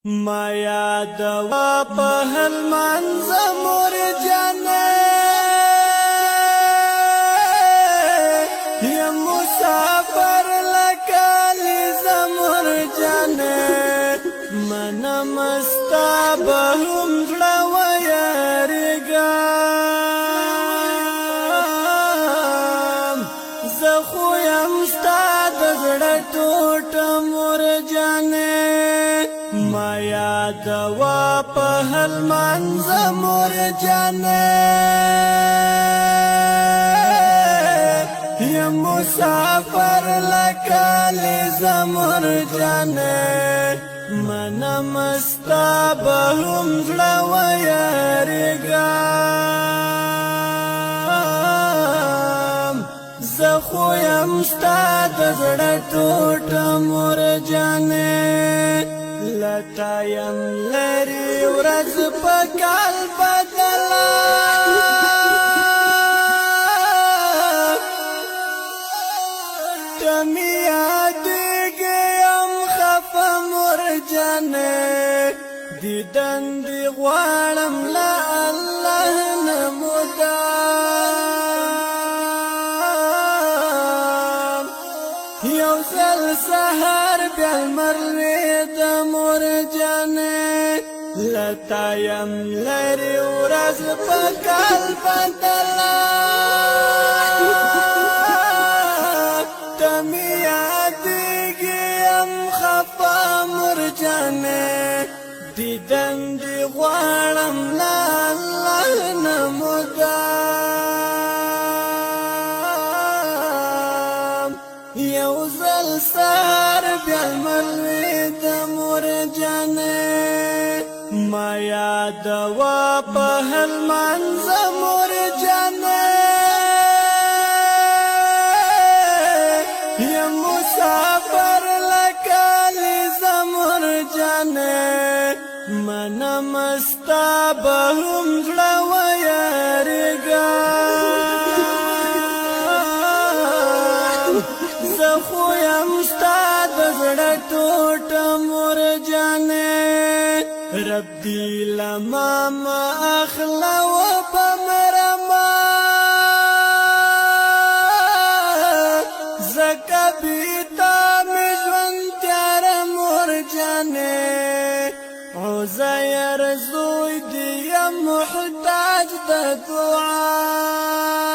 ما یادوا په هلمند زمور جانې یم مسافر لکالی زمور جانې منم ستا به هم زړه ویریږم زه خو یم ستا د زړه ټوټه مور جانې ما یادوا په هلمند زمور جانې یم مسافر لکالی زمور جانې منم ستا به هم زړه ویریږم زه خو یم ستا د زړه ټوټه مور جانې لتا یم لري ورځ په کال بدله ته مې یادېږي یم خفه مور جانې دیدن دې غواړم له الله نه مدام یو ځل سهار بیا لمر لوېد مور جانې لتا یم لري ورځ په کال بدله ته مې یادېږي یم خفه مور جانې دیدن دې غواړم له الله نه مدام یو ځل سهار بیا لمر لوېد مور جانې ما یادوا په هلمند زمور جانې یم مسافر لکالی زمور جانې منم ستا به هم زړه ویریږم زه خو یم ستا د زړه ټوټه مور جانې رب دې له ما مه اخله و په مرمه ځکه بې تا مې ژوند تیاره مور جانې عزیر زوی دې یم محتاج د دعا